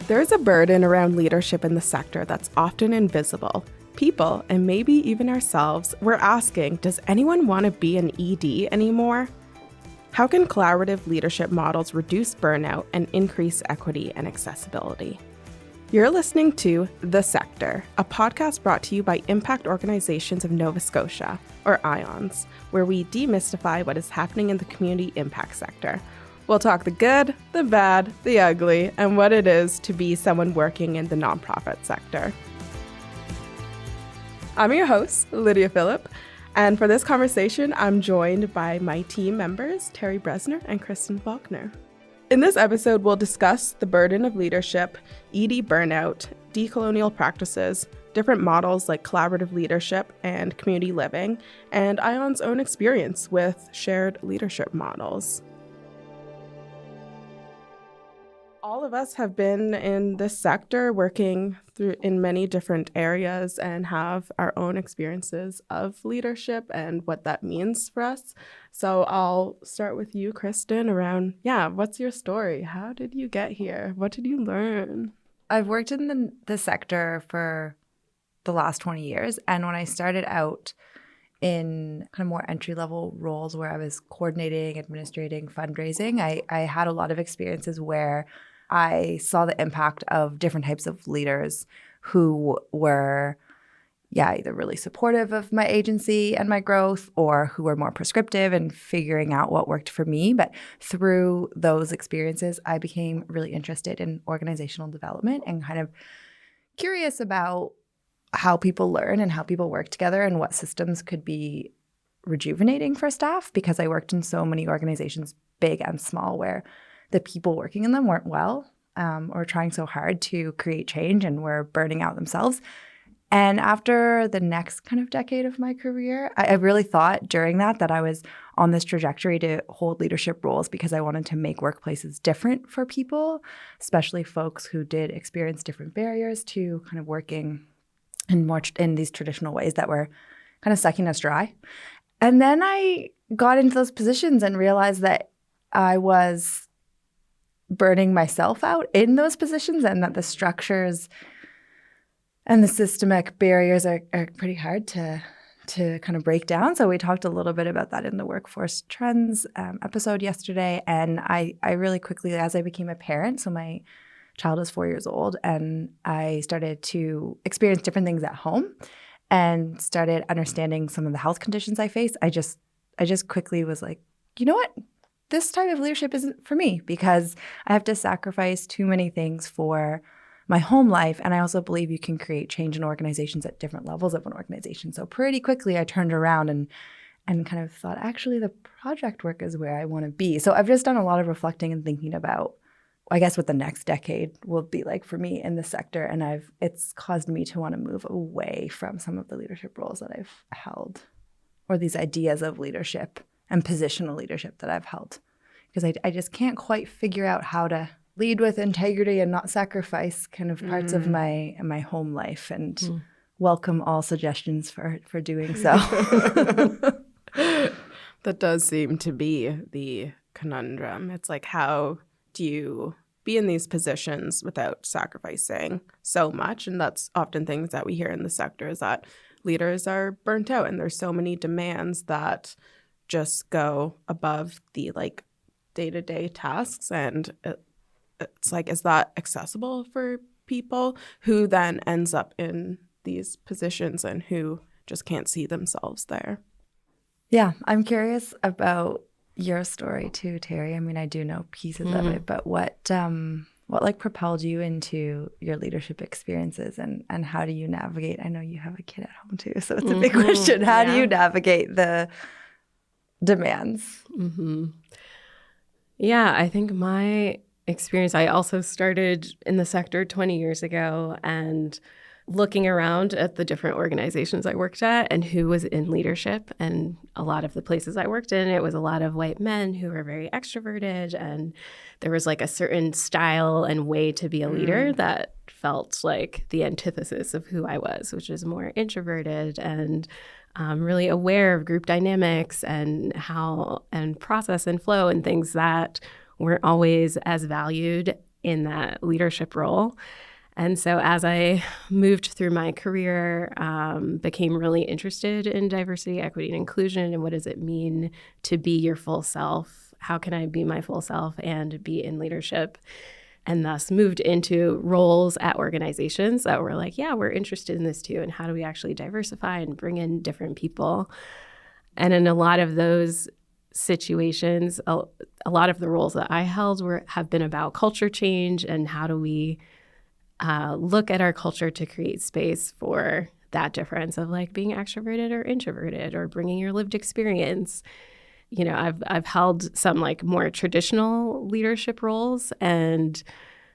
There is a burden around leadership in the sector that's often invisible. People, and maybe even ourselves, we're asking, does anyone want to be an ED anymore? How can collaborative leadership models reduce burnout and increase equity and accessibility? You're listening to The Sector, a podcast brought to you by Impact Organizations of Nova Scotia, or IONS, where we demystify what is happening in the community impact sector. We'll talk the good, the bad, the ugly, and what it is to be someone working in the nonprofit sector. I'm your host, Lydia Phillip, and for this conversation, I'm joined by my team members, Teri Brezner and Kristen Faulkner. In this episode, we'll discuss the burden of leadership, ED burnout, decolonial practices, different models like collaborative leadership and community living, and ION's own experience with shared leadership models. All of us have been in this sector working in many different areas and have our own experiences of leadership and what that means for us. So I'll start with you, Kristen, around, what's your story? How did you get here? What did you learn? I've worked in the sector for the last 20 years. And when I started out in kind of more entry-level roles where I was coordinating, administrating, fundraising, I had a lot of experiences where I saw the impact of different types of leaders who were, either really supportive of my agency and my growth or who were more prescriptive and figuring out what worked for me. But through those experiences, I became really interested in organizational development and kind of curious about how people learn and how people work together and what systems could be rejuvenating for staff, because I worked in so many organizations, big and small, where the people working in them weren't well or trying so hard to create change and were burning out themselves. And after the next kind of decade of my career, I really thought during that I was on this trajectory to hold leadership roles because I wanted to make workplaces different for people, especially folks who did experience different barriers to kind of working in these traditional ways that were kind of sucking us dry. And then I got into those positions and realized that I was burning myself out in those positions and that the structures and the systemic barriers are pretty hard to kind of break down. So we talked a little bit about that in the workforce trends episode yesterday. And I really quickly, as I became a parent, so my child is 4 years old, and I started to experience different things at home and started understanding some of the health conditions I face. I just quickly was like, you know what? This type of leadership isn't for me because I have to sacrifice too many things for my home life. And I also believe you can create change in organizations at different levels of an organization. So pretty quickly I turned around and kind of thought, actually, the project work is where I want to be. So I've just done a lot of reflecting and thinking about, I guess, what the next decade will be like for me in the sector. And it's caused me to want to move away from some of the leadership roles that I've held, or these ideas of leadership and positional leadership that I've held, because I just can't quite figure out how to lead with integrity and not sacrifice kind of parts of my home life, and welcome all suggestions for doing so. That does seem to be the conundrum. It's like, how do you be in these positions without sacrificing so much? And that's often things that we hear in the sector, is that leaders are burnt out and there's so many demands that just go above the day-to-day tasks. And it's like, is that accessible for people who then ends up in these positions and who just can't see themselves there? Yeah, I'm curious about your story too, Teri. I mean, I do know pieces of it, but what propelled you into your leadership experiences, and how do you navigate? I know you have a kid at home too, so it's a big question. How do you navigate the demands? Yeah, I think my experience, I also started in the sector 20 years ago, and looking around at the different organizations I worked at and who was in leadership. And a lot of the places I worked in, it was a lot of white men who were very extroverted. And there was like a certain style and way to be a leader that felt like the antithesis of who I was, which is more introverted and really aware of group dynamics and process and flow and things that weren't always as valued in that leadership role. And so as I moved through my career, became really interested in diversity, equity, and inclusion, and what does it mean to be your full self? How can I be my full self and be in leadership? And thus moved into roles at organizations that were like, yeah, we're interested in this too. And how do we actually diversify and bring in different people? And in a lot of those situations, a lot of the roles that I held have been about culture change and how do we look at our culture to create space for that difference of like being extroverted or introverted or bringing your lived experience. You know, I've held some like more traditional leadership roles, and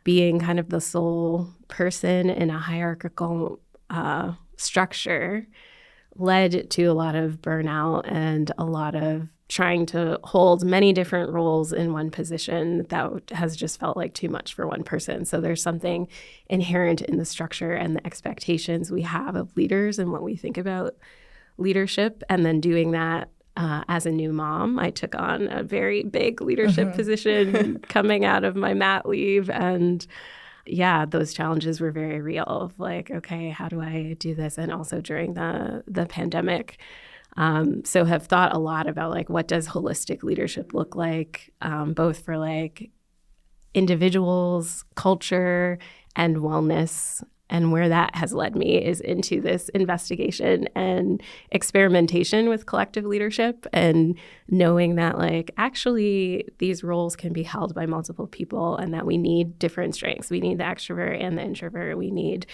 being kind of the sole person in a hierarchical structure led to a lot of burnout and a lot of trying to hold many different roles in one position that has just felt like too much for one person. So there's something inherent in the structure and the expectations we have of leaders and what we think about leadership. And then doing that as a new mom, I took on a very big leadership position coming out of my mat leave. And yeah, those challenges were very real of like, okay, how do I do this? And also during the pandemic. So have thought a lot about like, what does holistic leadership look like, both for like individuals, culture, and wellness. And where that has led me is into this investigation and experimentation with collective leadership and knowing that like actually these roles can be held by multiple people and that we need different strengths. We need the extrovert and the introvert. We need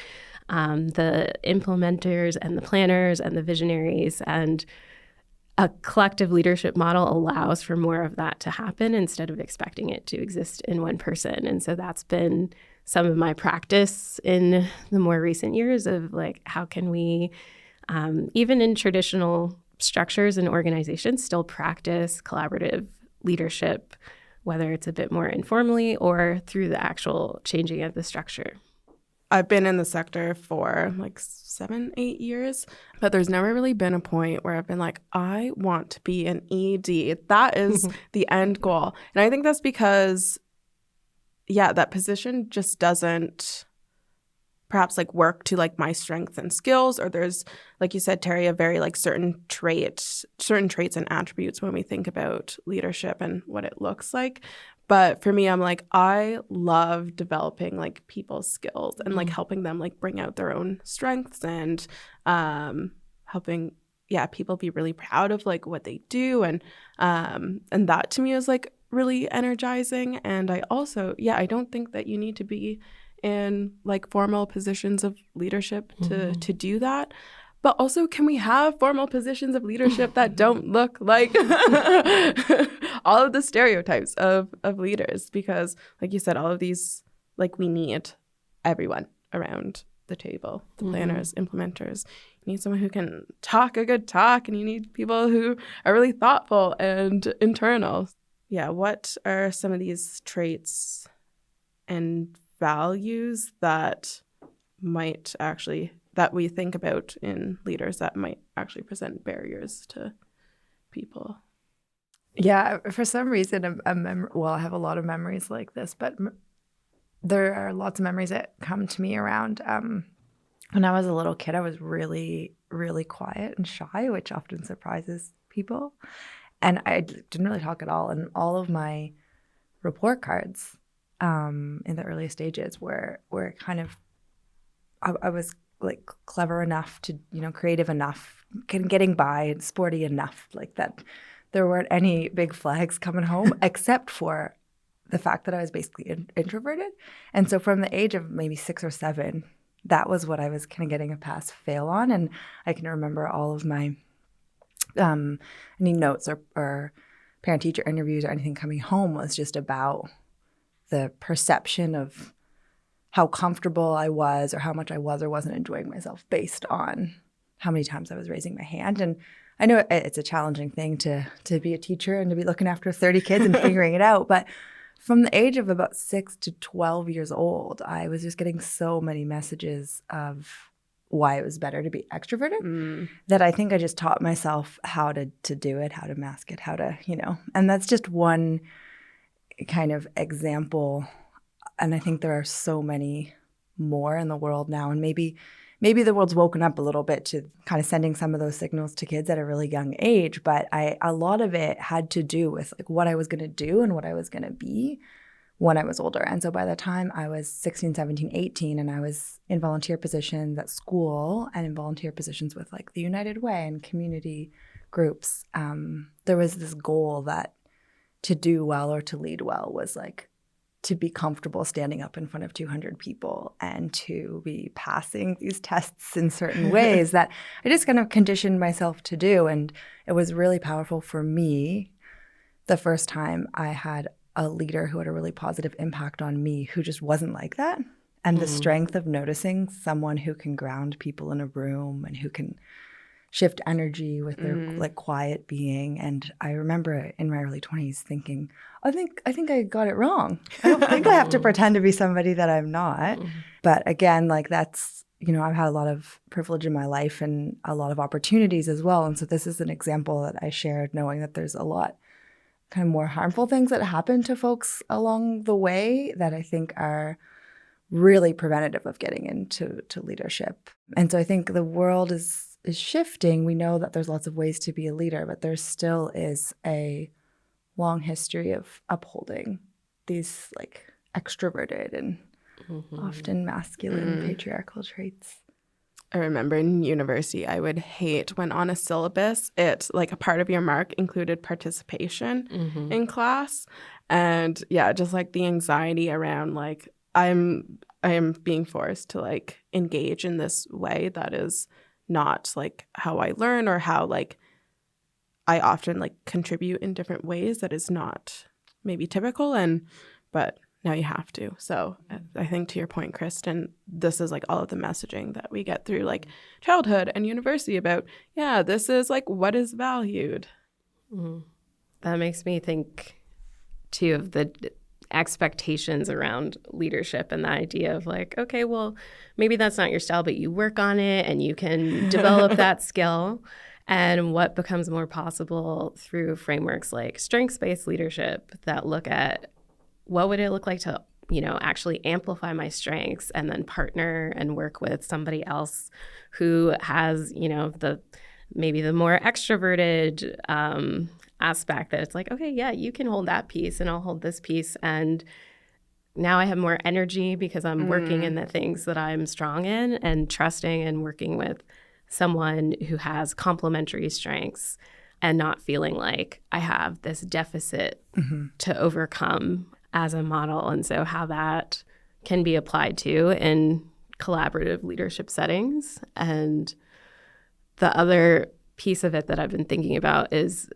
the implementers and the planners and the visionaries. And a collective leadership model allows for more of that to happen instead of expecting it to exist in one person. And so that's been some of my practice in the more recent years of like, how can we, even in traditional structures and organizations, still practice collaborative leadership, whether it's a bit more informally or through the actual changing of the structure. I've been in the sector for like 7-8 years, but there's never really been a point where I've been like, I want to be an ED. That is the end goal. And I think that's because, yeah, that position just doesn't perhaps like work to like my strengths and skills, or there's, like you said, Teri, a very like certain traits and attributes when we think about leadership and what it looks like. But for me, I'm like, I love developing like people's skills and like helping them like bring out their own strengths and helping, people be really proud of like what they do. And that to me is like really energizing. And I also, I don't think that you need to be in like formal positions of leadership to do that. But also, can we have formal positions of leadership that don't look like all of the stereotypes of leaders? Because, like you said, all of these, like, we need everyone around the table, the planners, implementers. You need someone who can talk a good talk, and you need people who are really thoughtful and internal. Yeah, what are some of these traits and values that might actually, that we think about in leaders that might actually present barriers to people? Yeah, for some reason, I have a lot of memories like this, but there are lots of memories that come to me around when I was a little kid. I was really, really quiet and shy, which often surprises people. And I didn't really talk at all. And all of my report cards in the early stages were kind of, I was like clever enough to, creative enough, getting by and sporty enough, like that there weren't any big flags coming home except for the fact that I was basically introverted. And so from the age of maybe 6 or 7, that was what I was kind of getting a pass fail on. And I can remember all of my any notes or parent-teacher interviews or anything coming home was just about the perception of how comfortable I was or how much I was or wasn't enjoying myself based on how many times I was raising my hand. And I know it's a challenging thing to be a teacher and to be looking after 30 kids and figuring it out. But from the age of about 6 to 12 years old, I was just getting so many messages of why it was better to be extroverted that I think I just taught myself how to do it, how to mask it, how to, and that's just one kind of example And I think there are so many more in the world now. And maybe the world's woken up a little bit to kind of sending some of those signals to kids at a really young age. But a lot of it had to do with like what I was going to do and what I was going to be when I was older. And so by the time I was 16, 17, 18, and I was in volunteer positions at school and in volunteer positions with like the United Way and community groups, there was this goal that to do well or to lead well was like to be comfortable standing up in front of 200 people and to be passing these tests in certain ways that I just kind of conditioned myself to do. And it was really powerful for me the first time I had a leader who had a really positive impact on me who just wasn't like that. And the strength of noticing someone who can ground people in a room and who can shift energy with their like quiet being. And I remember in my early 20s thinking, I think I got it wrong. I don't think I have to pretend to be somebody that I'm not. But again, like that's, you know, I've had a lot of privilege in my life and a lot of opportunities as well. And so this is an example that I shared, knowing that there's a lot kind of more harmful things that happen to folks along the way that I think are really preventative of getting into leadership. And so I think the world is shifting. We know that there's lots of ways to be a leader, but there still is a long history of upholding these like extroverted and often masculine patriarchal traits. I remember in university, I would hate when on a syllabus, it like a part of your mark included participation in class. And yeah, just like the anxiety around like I am being forced to like engage in this way that is not like how I learn or how like I often like contribute in different ways that is not maybe typical. But now you have to. So I think to your point, Kristen, this is like all of the messaging that we get through like childhood and university about, yeah, this is like what is valued. That makes me think too of the expectations around leadership and the idea of like, okay, well, maybe that's not your style, but you work on it and you can develop that skill. And what becomes more possible through frameworks like strengths-based leadership that look at what would it look like to, you know, actually amplify my strengths and then partner and work with somebody else who has, you know, maybe the more extroverted aspect that it's like, okay, yeah, you can hold that piece and I'll hold this piece. And now I have more energy because I'm working in the things that I'm strong in and trusting and working with someone who has complementary strengths and not feeling like I have this deficit to overcome as a model. And so how that can be applied to in collaborative leadership settings. And the other piece of it that I've been thinking about is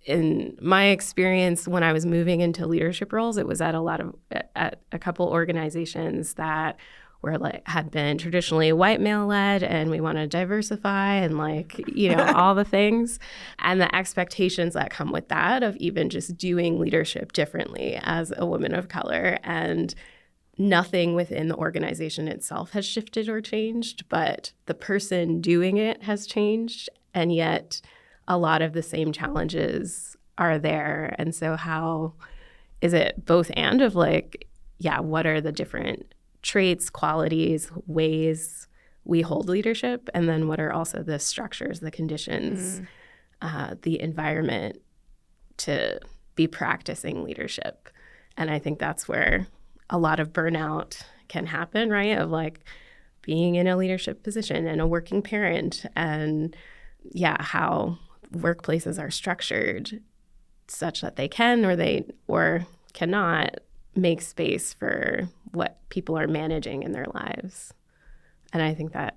in my experience when I was moving into leadership roles, it was at a couple organizations that were like had been traditionally white male led and we want to diversify and like, you know, all the things and the expectations that come with that of even just doing leadership differently as a woman of color. And nothing within the organization itself has shifted or changed, but the person doing it has changed. And yet a lot of the same challenges are there. And so how is it both and of like, yeah, what are the different traits, qualities, ways we hold leadership, and then what are also the structures, the conditions, the environment to be practicing leadership. And I think that's where a lot of burnout can happen, right? Of like being in a leadership position and a working parent and how workplaces are structured such that they can or cannot make space for what people are managing in their lives. And I think that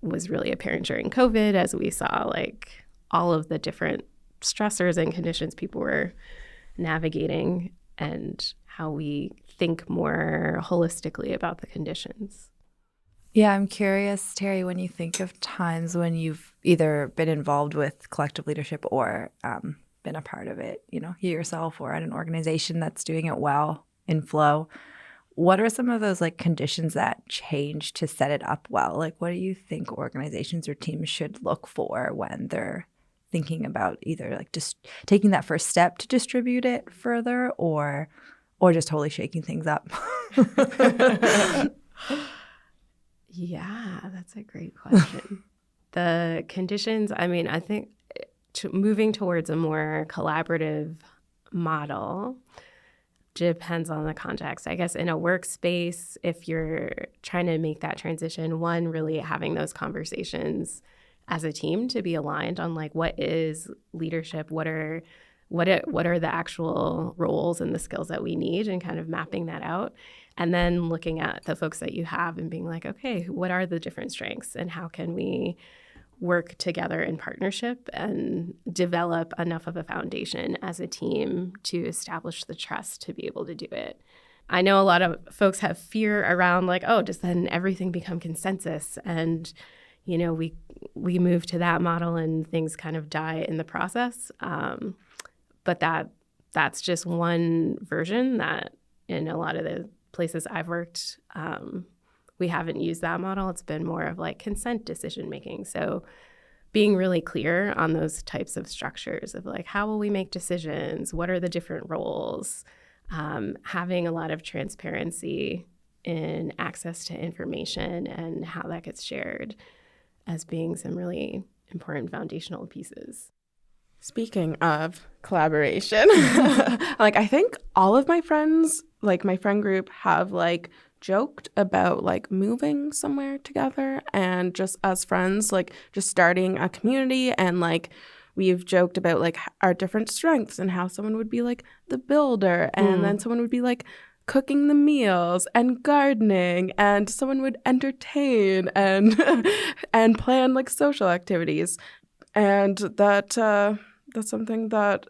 was really apparent during COVID as we saw like all of the different stressors and conditions people were navigating and how we think more holistically about the conditions. Yeah, I'm curious, Teri, when you think of times when you've either been involved with collective leadership or been a part of it, you know, you yourself or at an organization that's doing it well in flow, what are some of those like conditions that change to set it up well? Like, what do you think organizations or teams should look for when they're thinking about either like just taking that first step to distribute it further or or just totally shaking things up? Yeah, that's a great question. The conditions, I mean, I think moving towards a more collaborative model depends on the context. I guess in a workspace, if you're trying to make that transition, one, really having those conversations as a team to be aligned on like what is leadership, what are the actual roles and the skills that we need, and kind of mapping that out. And then looking at the folks that you have and being like, okay, what are the different strengths and how can we work together in partnership and develop enough of a foundation as a team to establish the trust to be able to do it. I know a lot of folks have fear around like, oh, does then everything become consensus? And, you know, we move to that model and things kind of die in the process. But that's just one version that in a lot of the places I've worked, we haven't used that model. It's been more of like consent decision making. So being really clear on those types of structures of like, how will we make decisions? What are the different roles? Having a lot of transparency in access to information and how that gets shared as being some really important foundational pieces. Speaking of collaboration, like I think all of my friends, like my friend group, have like joked about like moving somewhere together and just as friends, like just starting a community, and like we've joked about like our different strengths and how someone would be like the builder and then someone would be like cooking the meals and gardening, and someone would entertain and and plan like social activities. And that's something that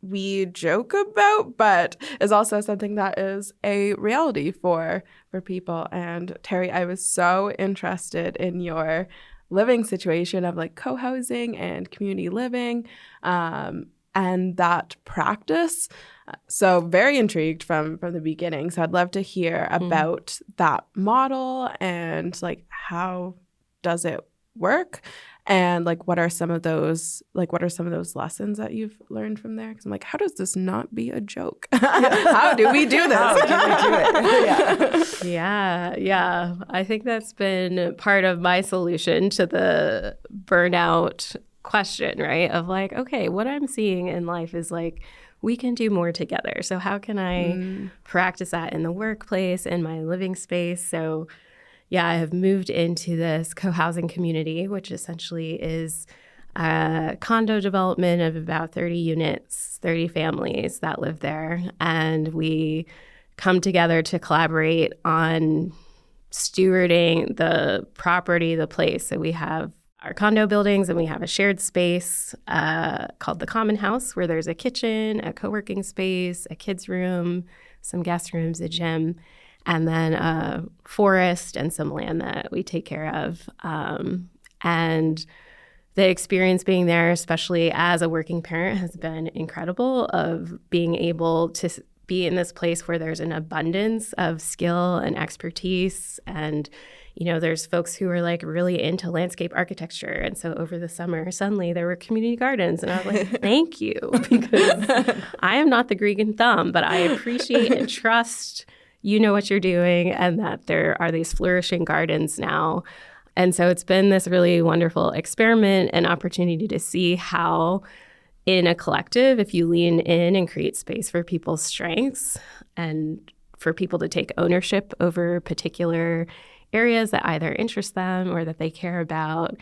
we joke about, but is also something that is a reality for people. And Teri, I was so interested in your living situation of like co-housing and community living, and that practice. So very intrigued from the beginning. So I'd love to hear about that model and like how does it work? And like, what are some of those lessons that you've learned from there? Because I'm like, how does this not be a joke? How do we do this? How do we do it? Yeah. I think that's been part of my solution to the burnout question, right? Of like, okay, what I'm seeing in life is like, we can do more together. So how can I practice that in the workplace, in my living space? So yeah, I have moved into this co-housing community, which essentially is a condo development of about 30 units, 30 families that live there. And we come together to collaborate on stewarding the property, the place. So we have our condo buildings and we have a shared space called the Common House, where there's a kitchen, a co-working space, a kids room, some guest rooms, a gym, and then a forest and some land that we take care of. And the experience being there, especially as a working parent, has been incredible, of being able to be in this place where there's an abundance of skill and expertise. And, you know, there's folks who are like really into landscape architecture. And so over the summer, suddenly there were community gardens. And I was like, thank you, because I am not the Greek thumb, but I appreciate and trust you know what you're doing, and that there are these flourishing gardens now. And so it's been this really wonderful experiment and opportunity to see how in a collective, if you lean in and create space for people's strengths and for people to take ownership over particular areas that either interest them or that they care about,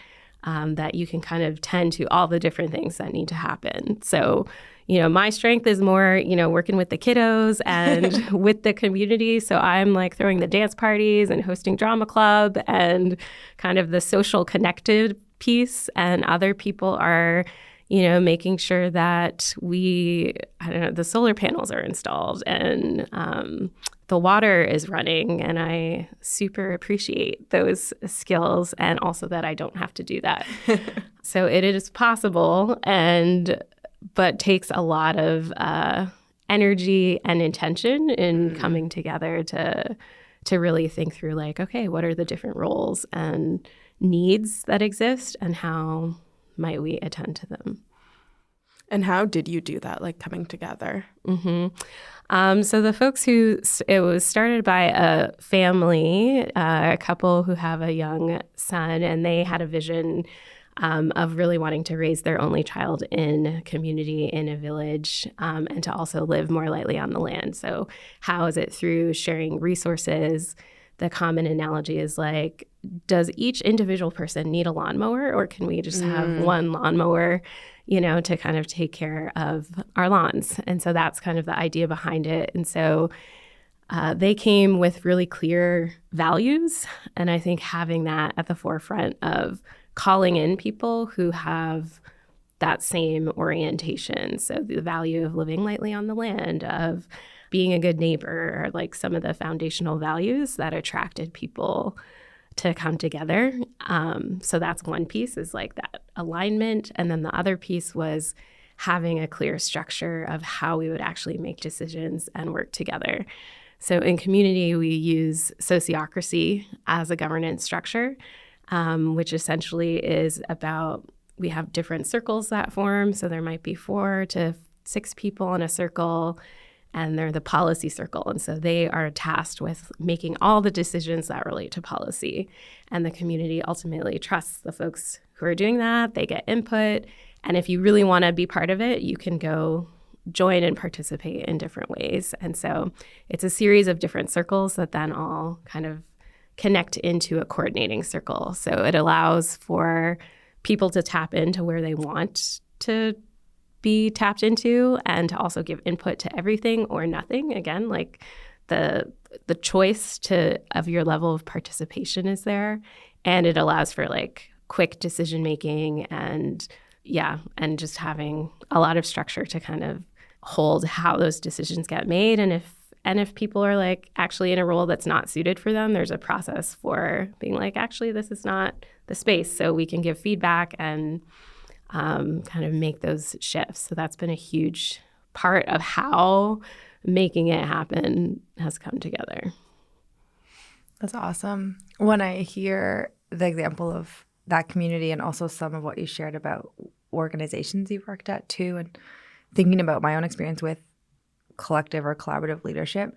that you can kind of tend to all the different things that need to happen. So, you know, my strength is more, you know, working with the kiddos and with the community. So I'm like throwing the dance parties and hosting drama club and kind of the social connected piece. And other people are, you know, making sure that the solar panels are installed and the water is running. And I super appreciate those skills, and also that I don't have to do that. So it is possible, but takes a lot of energy and intention in coming together to really think through like, okay, what are the different roles and needs that exist, and how might we attend to them? And how did you do that, like coming together? So the folks it was started by a family, a couple who have a young son, and they had a vision of really wanting to raise their only child in a community, in a village, and to also live more lightly on the land. So how is it through sharing resources? The common analogy is like, does each individual person need a lawnmower, or can we just have one lawnmower, to kind of take care of our lawns? And so that's kind of the idea behind it. And so they came with really clear values. And I think having that at the forefront of calling in people who have that same orientation. So the value of living lightly on the land, of being a good neighbor, are like some of the foundational values that attracted people to come together. So that's one piece, is like that alignment. And then the other piece was having a clear structure of how we would actually make decisions and work together. So in community, we use sociocracy as a governance structure, which essentially is about, we have different circles that form. So there might be 4 to 6 people in a circle, and they're the policy circle. And so they are tasked with making all the decisions that relate to policy. And the community ultimately trusts the folks who are doing that. They get input. And if you really want to be part of it, you can go join and participate in different ways. And so it's a series of different circles that then all kind of connect into a coordinating circle. So it allows for people to tap into where they want to be tapped into, and to also give input to everything or nothing. Again, like the choice of your level of participation is there, and it allows for like quick decision making and just having a lot of structure to kind of hold how those decisions get made. And if people are like actually in a role that's not suited for them, there's a process for being like, actually, this is not the space, so we can give feedback and kind of make those shifts. So that's been a huge part of how making it happen has come together. That's awesome. When I hear the example of that community, and also some of what you shared about organizations you've worked at too, and thinking about my own experience with collective or collaborative leadership,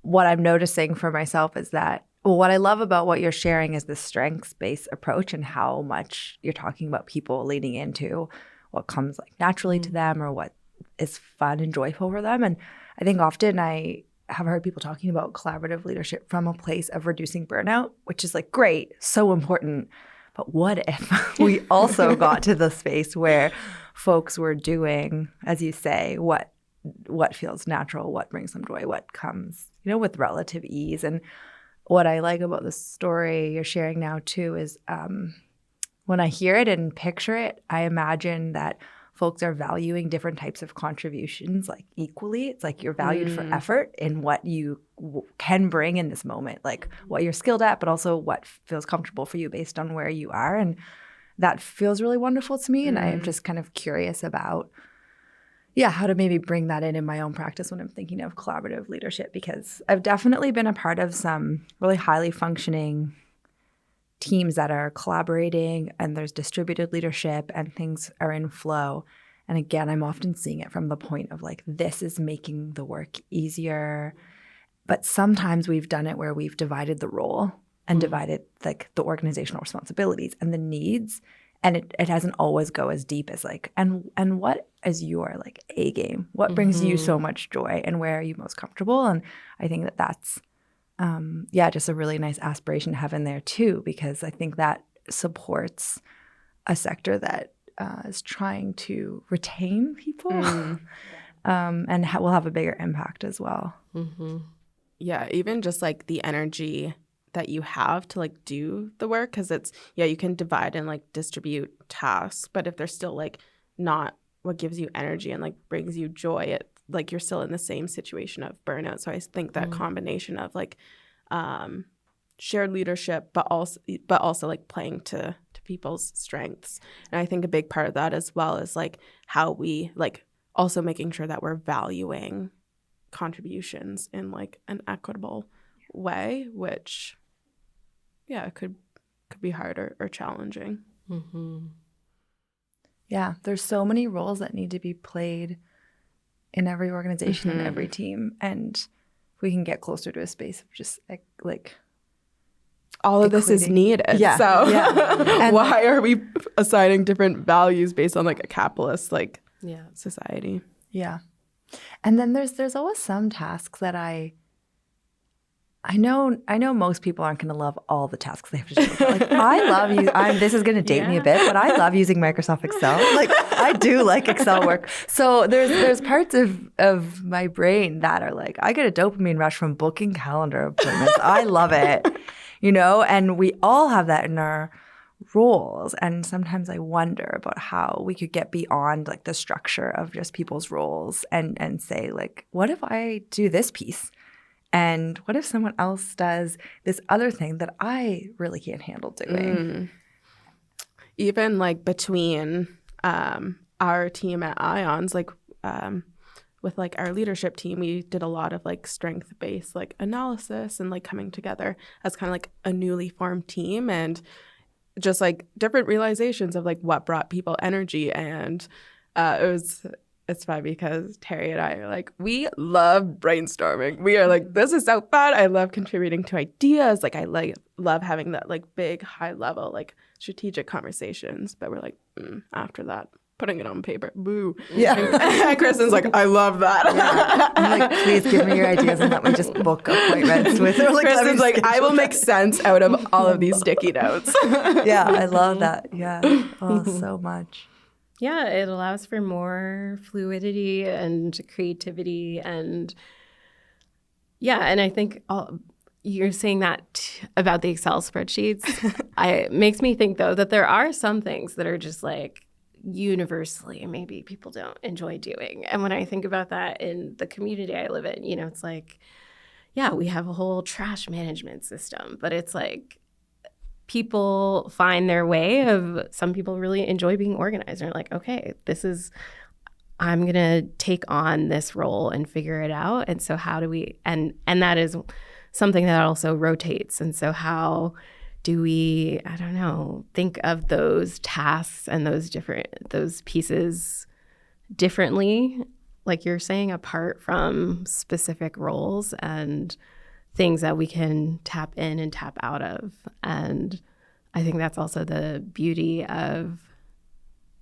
what I'm noticing for myself is that what I love about what you're sharing is the strengths-based approach, and how much you're talking about people leaning into what comes like naturally to them, or what is fun and joyful for them. And I think often I have heard people talking about collaborative leadership from a place of reducing burnout, which is like great, so important. But what if we also got to the space where folks were doing, as you say, what feels natural, what brings them joy, what comes, with relative ease. And what I like about the story you're sharing now too is when I hear it and picture it, I imagine that folks are valuing different types of contributions like equally. It's like you're valued for effort in what you can bring in this moment, like what you're skilled at, but also what feels comfortable for you based on where you are. And that feels really wonderful to me. And I am just kind of curious about how to maybe bring that in my own practice when I'm thinking of collaborative leadership, because I've definitely been a part of some really highly functioning teams that are collaborating, and there's distributed leadership and things are in flow. And again, I'm often seeing it from the point of like, this is making the work easier. But sometimes we've done it where we've divided the role and divided like the organizational responsibilities and the needs. And it doesn't always go as deep as like, and what is your like A game? What brings you so much joy, and where are you most comfortable? And I think that's, just a really nice aspiration to have in there too, because I think that supports a sector that is trying to retain people and will have a bigger impact as well. Yeah, even just like the energy that you have to like do the work, because it's you can divide and like distribute tasks, but if they're still like not what gives you energy and like brings you joy, it like you're still in the same situation of burnout. So I think that combination of like shared leadership, but also like playing to people's strengths. And I think a big part of that as well is like how we like also making sure that we're valuing contributions in like an equitable way, which it could be hard or challenging. Yeah, there's so many roles that need to be played in every organization and every team. And if we can get closer to a space of just like all of this is needed. Yeah. So And why are we assigning different values based on like a capitalist society? Yeah. And then there's always some tasks that I know most people aren't going to love all the tasks they have to do. Like I love you. This is going to date me a bit, but I love using Microsoft Excel. Like I do like Excel work. So there's parts of my brain that are like, I get a dopamine rush from booking calendar appointments. I love it, and we all have that in our roles. And sometimes I wonder about how we could get beyond like the structure of just people's roles and say like, what if I do this piece? And what if someone else does this other thing that I really can't handle doing? Even like between our team at IONS, like with like our leadership team, we did a lot of like strength-based like analysis and like coming together as kind of like a newly formed team and just like different realizations of like what brought people energy. And it's fun because Teri and I are like, we love brainstorming. We are like, this is so fun. I love contributing to ideas. Like I love having that like big high level like strategic conversations. But we're like, after that, putting it on paper, boo. Yeah. And Kristen's like, I love that. Yeah. I'm like, please give me your ideas and let me just book appointments with her. Like, Kristen's like, I will make sense out of all of these sticky notes. Yeah, I love that. Yeah. Oh, so much. Yeah, it allows for more fluidity and creativity. And I think you're saying that about the Excel spreadsheets. It makes me think, though, that there are some things that are just like universally maybe people don't enjoy doing. And when I think about that in the community I live in, it's like, yeah, we have a whole trash management system, but it's like people find their way of, some people really enjoy being organized and are like, okay, I'm going to take on this role and figure it out. And so how do we, and that is something that also rotates. And so how do we, I don't know, think of those tasks and those pieces differently, like you're saying, apart from specific roles and things that we can tap in and tap out of. And I think that's also the beauty of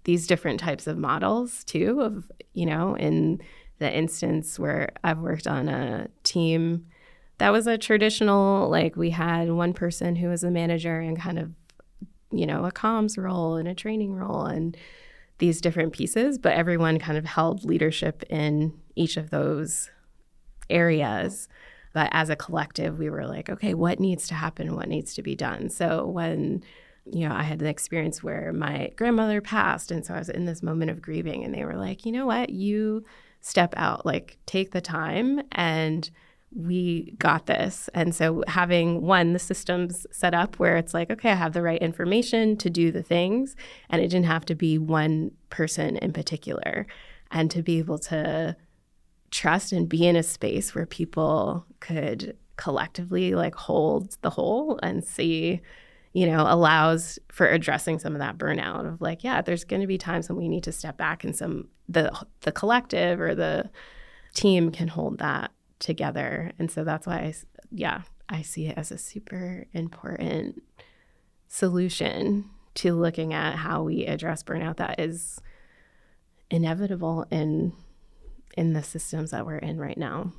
these different types of models too, of, in the instance where I've worked on a team that was a traditional, like we had one person who was a manager and kind of, a comms role and a training role and these different pieces, but everyone kind of held leadership in each of those areas. But as a collective, we were like, okay, what needs to happen? What needs to be done? So when, I had an experience where my grandmother passed, and so I was in this moment of grieving, and they were like, you know what? You step out, like take the time, and we got this. And so having the systems set up where it's like, okay, I have the right information to do the things, and it didn't have to be one person in particular, and to be able to trust and be in a space where people could collectively like hold the whole and see, allows for addressing some of that burnout of like, yeah, there's going to be times when we need to step back and the collective or the team can hold that together. And so that's why I see it as a super important solution to looking at how we address burnout that is inevitable in the systems that we're in right now.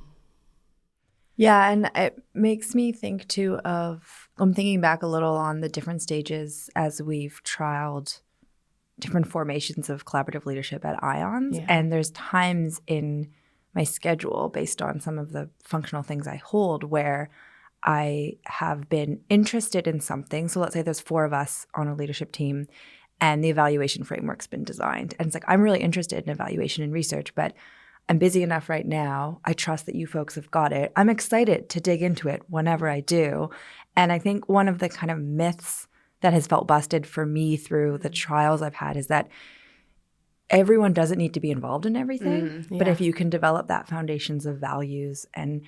Yeah, and it makes me think too I'm thinking back a little on the different stages as we've trialed different formations of collaborative leadership at IONS. Yeah. And there's times in my schedule based on some of the functional things I hold where I have been interested in something. So let's say there's 4 of us on a leadership team and the evaluation framework's been designed. And it's like, I'm really interested in evaluation and research, but I'm busy enough right now. I trust that you folks have got it. I'm excited to dig into it whenever I do. And I think one of the kind of myths that has felt busted for me through the trials I've had is that everyone doesn't need to be involved in everything. But if you can develop that foundations of values and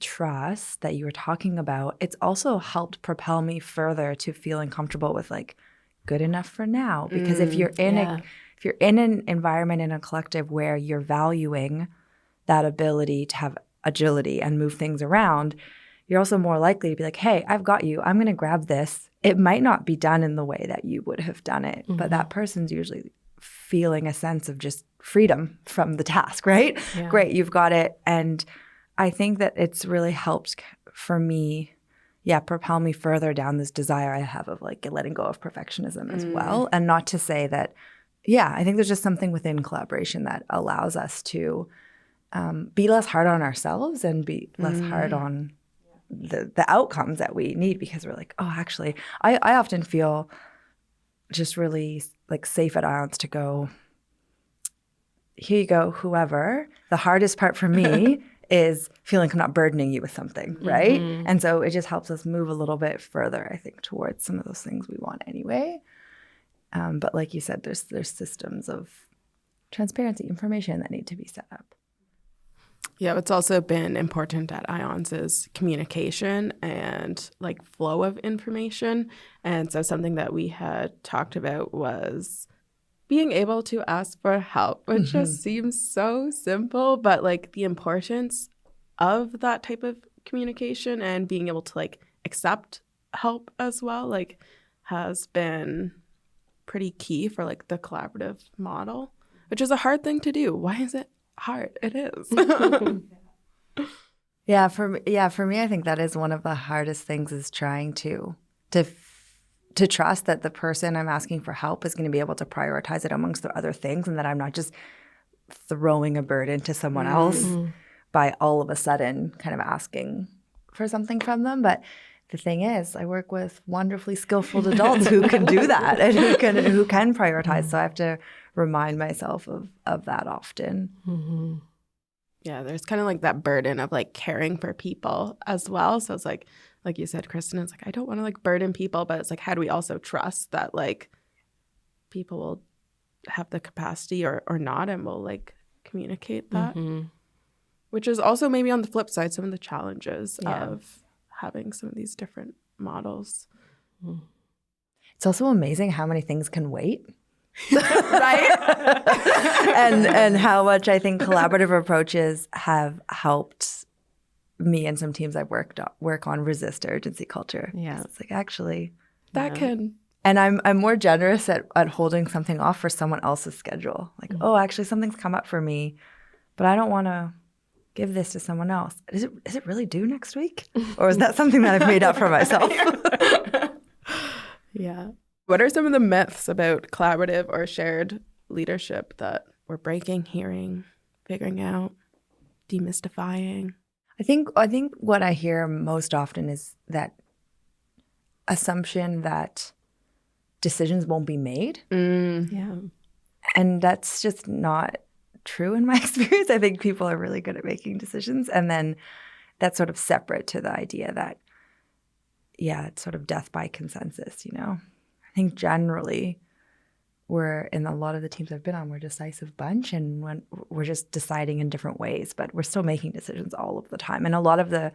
trust that you were talking about, it's also helped propel me further to feeling comfortable with like good enough for now. Because if you're in an environment, in a collective where you're valuing that ability to have agility and move things around, you're also more likely to be like, hey, I've got you. I'm going to grab this. It might not be done in the way that you would have done it, but that person's usually feeling a sense of just freedom from the task, right? Yeah. Great, you've got it. And I think that it's really helped for me, propel me further down this desire I have of like letting go of perfectionism as well. And not to say that, I think there's just something within collaboration that allows us to be less hard on ourselves and be less hard on the outcomes that we need, because we're like, oh, actually, I often feel just really like safe at Ions to go, here you go, whoever. The hardest part for me is feeling like I'm not burdening you with something, right? And so it just helps us move a little bit further, I think, towards some of those things we want anyway. But like you said, there's systems of transparency, information that need to be set up. Yeah, what's also been important at IONS is communication and like flow of information. And so something that we had talked about was being able to ask for help, which just seems so simple, but like the importance of that type of communication and being able to like accept help as well, like has been pretty key for like the collaborative model, which is a hard thing to do. Why is it hard? It is. For me, I think that is one of the hardest things, is trying to trust that the person I'm asking for help is going to be able to prioritize it amongst the other things, and that I'm not just throwing a burden to someone else by all of a sudden kind of asking for something from them. But the thing is, I work with wonderfully skillful adults who can do that and who can prioritize. So I have to remind myself of that often. Yeah, there's kind of like that burden of like caring for people as well. So it's like you said, Kristen, it's like I don't want to like burden people, but it's like how do we also trust that like people will have the capacity or not, and will like communicate that, which is also maybe on the flip side some of the challenges of having some of these different models. It's also amazing how many things can wait. Right? and how much I think collaborative approaches have helped me and some teams I've work on resist urgency culture. Yeah. It's like, actually, That can. And I'm more generous at holding something off for someone else's schedule. Like, oh, actually something's come up for me, but I don't want to give this to someone else. Is it really due next week? Or is that something that I've made up for myself? Yeah. What are some of the myths about collaborative or shared leadership that we're breaking, hearing, figuring out, demystifying? I think what I hear most often is that assumption that decisions won't be made. Yeah. And that's just not true in my experience. I think people are really good at making decisions. And then that's sort of separate to the idea that, it's sort of death by consensus, I think generally we're, in a lot of the teams I've been on, we're a decisive bunch, and when we're just deciding in different ways, but we're still making decisions all of the time. And a lot of the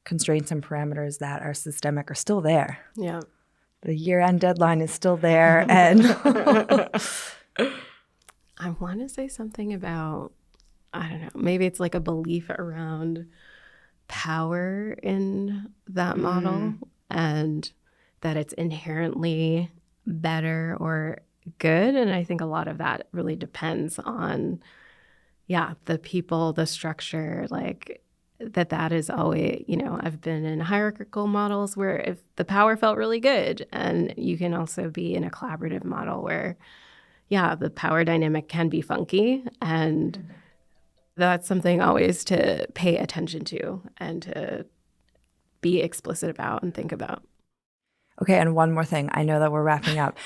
constraints and parameters that are systemic are still there. Yeah. The year-end deadline is still there. And I want to say something about, I don't know, maybe it's like a belief around power in that model, and that it's inherently better or good. And I think a lot of that really depends on, the people, the structure, like that is always, I've been in hierarchical models where if the power felt really good, and you can also be in a collaborative model where, the power dynamic can be funky. And that's something always to pay attention to and to be explicit about and think about. Okay, and one more thing. I know that we're wrapping up,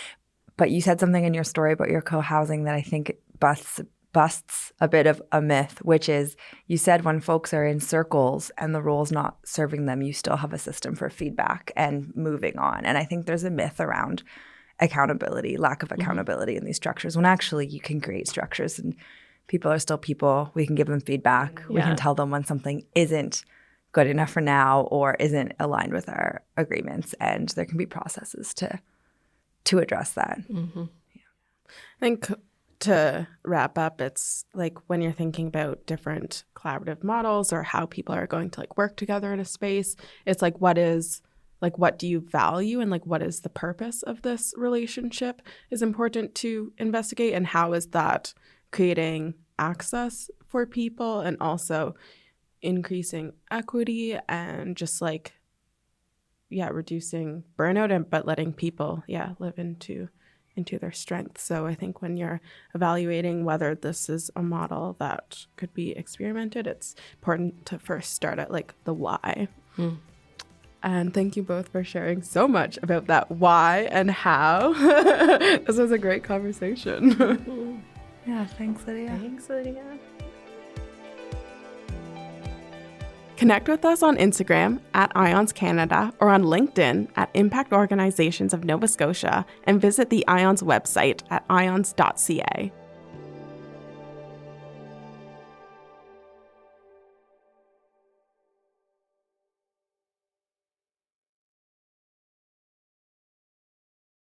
but you said something in your story about your co-housing that I think busts a bit of a myth, which is you said when folks are in circles and the role's not serving them, you still have a system for feedback and moving on. And I think there's a myth around accountability, lack of accountability in these structures, when actually you can create structures and people are still people. We can give them feedback. We can tell them when something isn't good enough for now or isn't aligned with our agreements, and there can be processes to to address that. Mm-hmm. I think to wrap up, it's like when you're thinking about different collaborative models or how people are going to like work together in a space, it's like what do you value and like what is the purpose of this relationship is important to investigate, and how is that creating access for people and also increasing equity and just like reducing burnout but letting people live into their strengths. So I think when you're evaluating whether this is a model that could be experimented, it's important to first start at like the why. And thank you both for sharing so much about that why and how. This was a great conversation. Yeah, thanks, Lydia. Thanks, Lydia. Connect with us on Instagram at IONS Canada or on LinkedIn at Impact Organizations of Nova Scotia, and visit the IONS website at ions.ca.